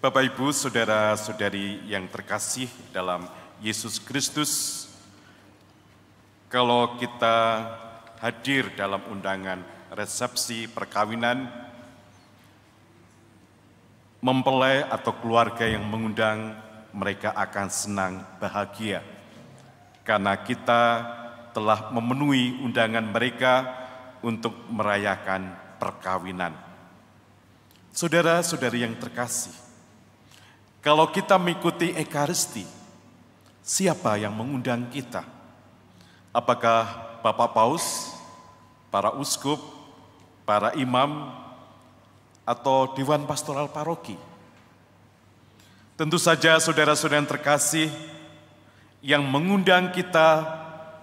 Bapak Ibu, saudara-saudari yang terkasih dalam Yesus Kristus, kalau kita hadir dalam undangan resepsi perkawinan, mempelai atau keluarga yang mengundang, mereka akan senang bahagia karena kita telah memenuhi undangan mereka untuk merayakan perkawinan. Saudara-saudari yang terkasih, kalau kita mengikuti Ekaristi, siapa yang mengundang kita? Apakah Bapak Paus, para uskup, para imam, atau Dewan Pastoral Paroki? Tentu saja saudara-saudara yang terkasih, yang mengundang kita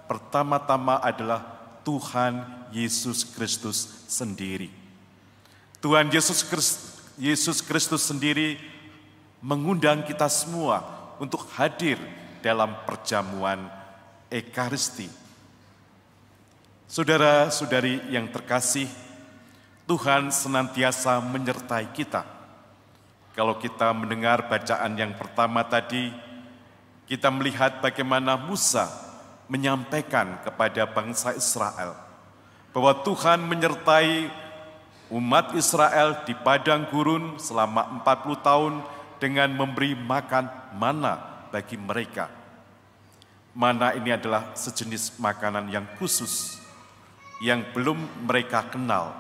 pertama-tama adalah Tuhan Yesus Kristus sendiri. Tuhan Yesus Kristus sendiri mengundang kita semua untuk hadir dalam perjamuan Ekaristi. Saudara-saudari yang terkasih, Tuhan senantiasa menyertai kita. Kalau kita mendengar bacaan yang pertama tadi, kita melihat bagaimana Musa menyampaikan kepada bangsa Israel bahwa Tuhan menyertai umat Israel di padang gurun selama 40 tahun dengan memberi makan mana bagi mereka. Mana ini adalah sejenis makanan yang khusus, yang belum mereka kenal.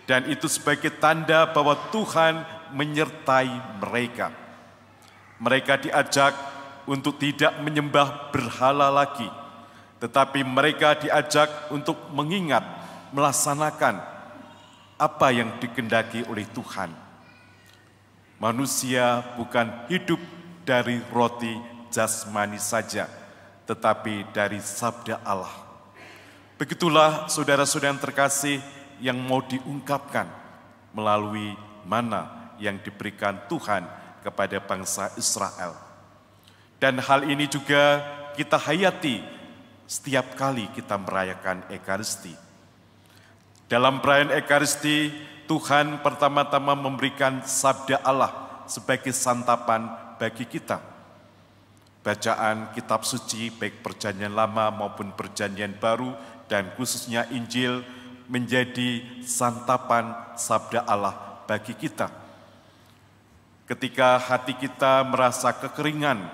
Dan itu sebagai tanda bahwa Tuhan menyertai mereka. Mereka diajak untuk tidak menyembah berhala lagi, tetapi mereka diajak untuk mengingat, melaksanakan apa yang dikehendaki oleh Tuhan. Manusia bukan hidup dari roti jasmani saja, tetapi dari sabda Allah. Begitulah saudara-saudara yang terkasih yang mau diungkapkan melalui mana yang diberikan Tuhan kepada bangsa Israel. Dan hal ini juga kita hayati setiap kali kita merayakan Ekaristi. Dalam perayaan Ekaristi, Tuhan pertama-tama memberikan sabda Allah sebagai santapan bagi kita. Bacaan kitab suci baik perjanjian lama maupun perjanjian baru dan khususnya Injil menjadi santapan sabda Allah bagi kita. Ketika hati kita merasa kekeringan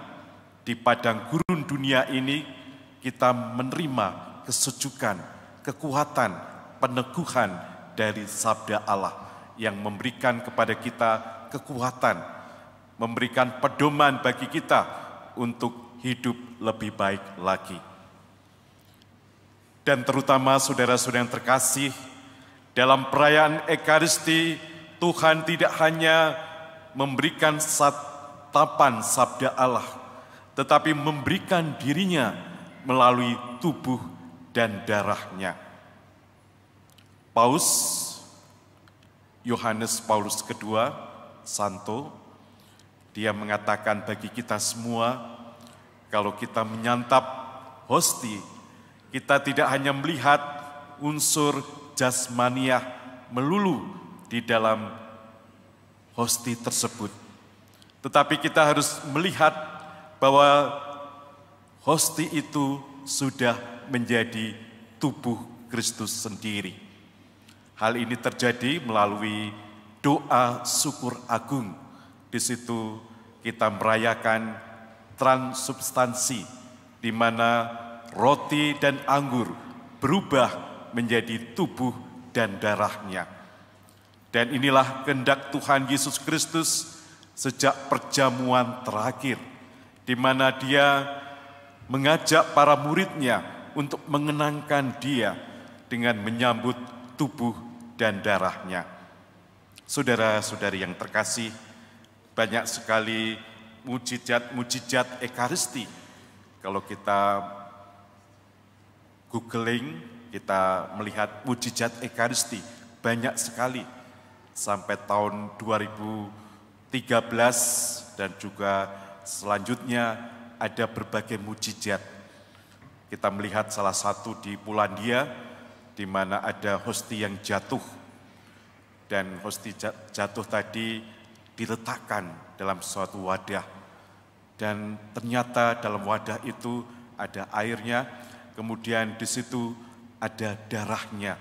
di padang gurun dunia ini, kita menerima kesejukan, kekuatan, peneguhan dari sabda Allah yang memberikan kepada kita kekuatan, memberikan pedoman bagi kita untuk hidup lebih baik lagi. Dan terutama saudara-saudara yang terkasih, dalam perayaan Ekaristi, Tuhan tidak hanya memberikan santapan sabda Allah, tetapi memberikan dirinya melalui tubuh dan darahnya. Paus Yohanes Paulus II, Santo, dia mengatakan bagi kita semua, kalau kita menyantap hosti, kita tidak hanya melihat unsur jasmaniah melulu di dalam hosti tersebut, tetapi kita harus melihat bahwa hosti itu sudah menjadi tubuh Kristus sendiri. Hal ini terjadi melalui doa syukur agung. Di situ kita merayakan transubstansi, di mana roti dan anggur berubah menjadi tubuh dan darahnya. Dan inilah kehendak Tuhan Yesus Kristus sejak perjamuan terakhir, di mana Dia mengajak para muridnya untuk mengenangkan Dia dengan menyambut tubuh dan darahnya. Saudara-saudari yang terkasih, banyak sekali mujizat-mujizat Ekaristi. Kalau kita googling, kita melihat mujizat Ekaristi, banyak sekali. Sampai tahun 2013 dan juga selanjutnya ada berbagai mujizat. Kita melihat salah satu di Polandia, di mana ada hosti yang jatuh. Dan hosti jatuh tadi diletakkan dalam suatu wadah. Dan ternyata dalam wadah itu ada airnya, kemudian di situ ada darahnya.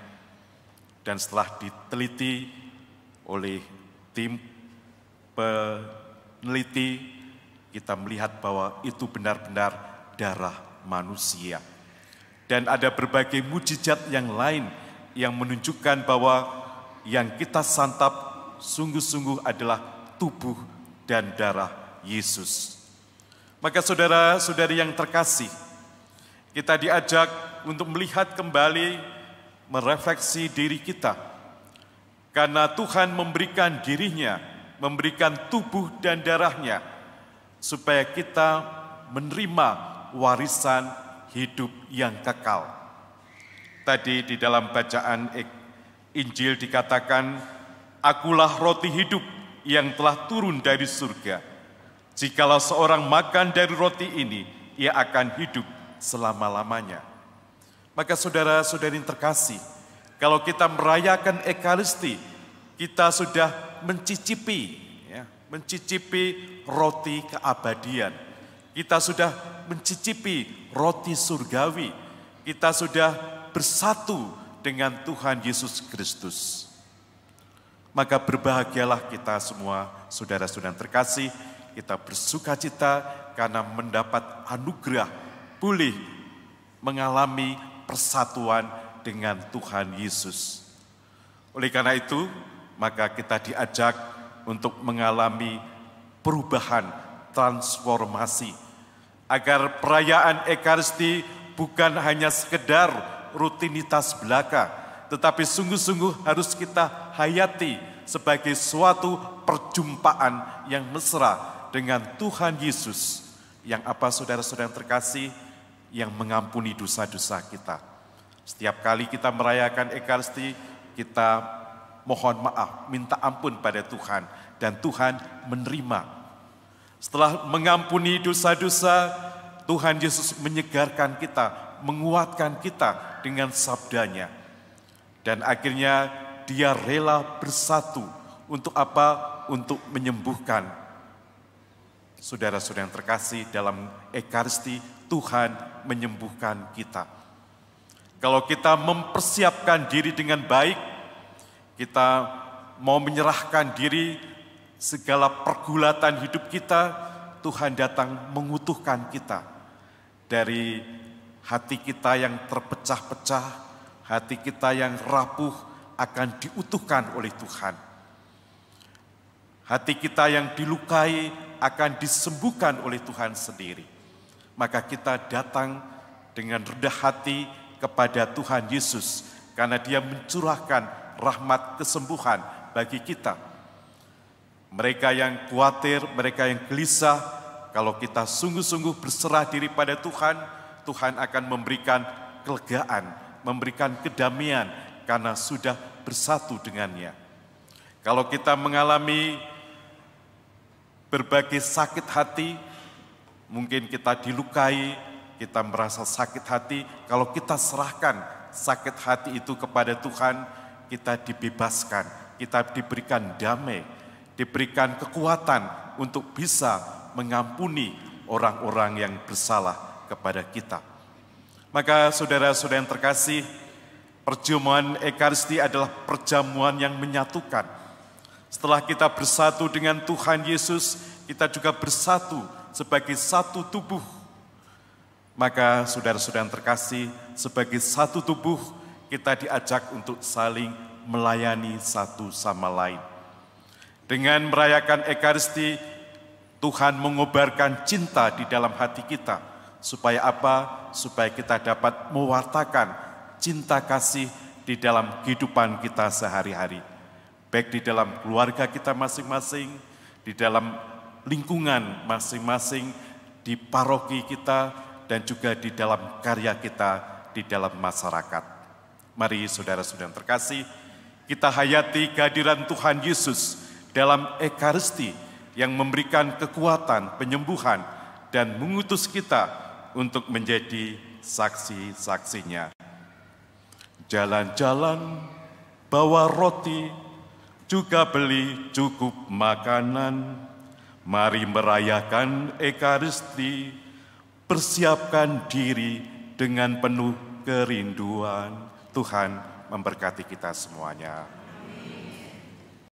Dan setelah diteliti oleh tim peneliti, kita melihat bahwa itu benar-benar darah manusia. Dan ada berbagai mujizat yang lain yang menunjukkan bahwa yang kita santap sungguh-sungguh adalah tubuh dan darah Yesus. Maka saudara-saudari yang terkasih, kita diajak untuk melihat kembali, merefleksi diri kita. Karena Tuhan memberikan dirinya, memberikan tubuh dan darahnya, supaya kita menerima warisan hidup yang kekal. Tadi di dalam bacaan Injil dikatakan, "Akulah roti hidup yang telah turun dari surga. Jikalau seorang makan dari roti ini, ia akan hidup selama-lamanya." Maka saudara-saudari terkasih, kalau kita merayakan Ekaristi, kita sudah mencicipi roti keabadian. Kita sudah mencicipi roti surgawi. Kita sudah bersatu dengan Tuhan Yesus Kristus. Maka berbahagialah kita semua, saudara-saudara terkasih, kita bersukacita karena mendapat anugerah, boleh mengalami persatuan dengan Tuhan Yesus. Oleh karena itu, maka kita diajak untuk mengalami perubahan, transformasi, agar perayaan Ekaristi bukan hanya sekedar rutinitas belaka, tetapi sungguh-sungguh harus kita hayati sebagai suatu perjumpaan yang mesra dengan Tuhan Yesus, yang apa saudara-saudara terkasih, yang mengampuni dosa-dosa kita. Setiap kali kita merayakan Ekaristi, kita mohon maaf, minta ampun pada Tuhan, dan Tuhan menerima. Setelah mengampuni dosa-dosa, Tuhan Yesus menyegarkan kita, menguatkan kita dengan sabdanya. Dan akhirnya Dia rela bersatu untuk apa? Untuk menyembuhkan. Saudara-saudara yang terkasih, dalam Ekaristi Tuhan menyembuhkan kita. Kalau kita mempersiapkan diri dengan baik, kita mau menyerahkan diri, segala pergulatan hidup kita, Tuhan datang mengutuhkan kita. Dari hati kita yang terpecah-pecah, hati kita yang rapuh akan diutuhkan oleh Tuhan. Hati kita yang dilukai akan disembuhkan oleh Tuhan sendiri. Maka kita datang dengan rendah hati kepada Tuhan Yesus, karena Dia mencurahkan rahmat kesembuhan bagi kita. Mereka yang khawatir, mereka yang gelisah, kalau kita sungguh-sungguh berserah diri pada Tuhan, Tuhan akan memberikan kelegaan, memberikan kedamaian karena sudah bersatu dengannya. Kalau kita mengalami berbagai sakit hati, mungkin kita dilukai, kita merasa sakit hati, kalau kita serahkan sakit hati itu kepada Tuhan, kita dibebaskan, kita diberikan damai, diberikan kekuatan untuk bisa mengampuni orang-orang yang bersalah kepada kita. Maka saudara-saudara yang terkasih, perjamuan Ekaristi adalah perjamuan yang menyatukan. Setelah kita bersatu dengan Tuhan Yesus, kita juga bersatu sebagai satu tubuh. Maka saudara-saudara yang terkasih, sebagai satu tubuh, kita diajak untuk saling melayani satu sama lain. Dengan merayakan Ekaristi, Tuhan mengobarkan cinta di dalam hati kita. Supaya apa? Supaya kita dapat mewartakan cinta kasih di dalam kehidupan kita sehari-hari. Baik di dalam keluarga kita masing-masing, di dalam lingkungan masing-masing, di paroki kita, dan juga di dalam karya kita di dalam masyarakat. Mari saudara-saudara terkasih, kita hayati kehadiran Tuhan Yesus dalam Ekaristi yang memberikan kekuatan, penyembuhan, dan mengutus kita untuk menjadi saksi-saksinya. Jalan-jalan, bawa roti, juga beli cukup makanan. Mari merayakan Ekaristi, persiapkan diri dengan penuh kerinduan. Tuhan memberkati kita semuanya.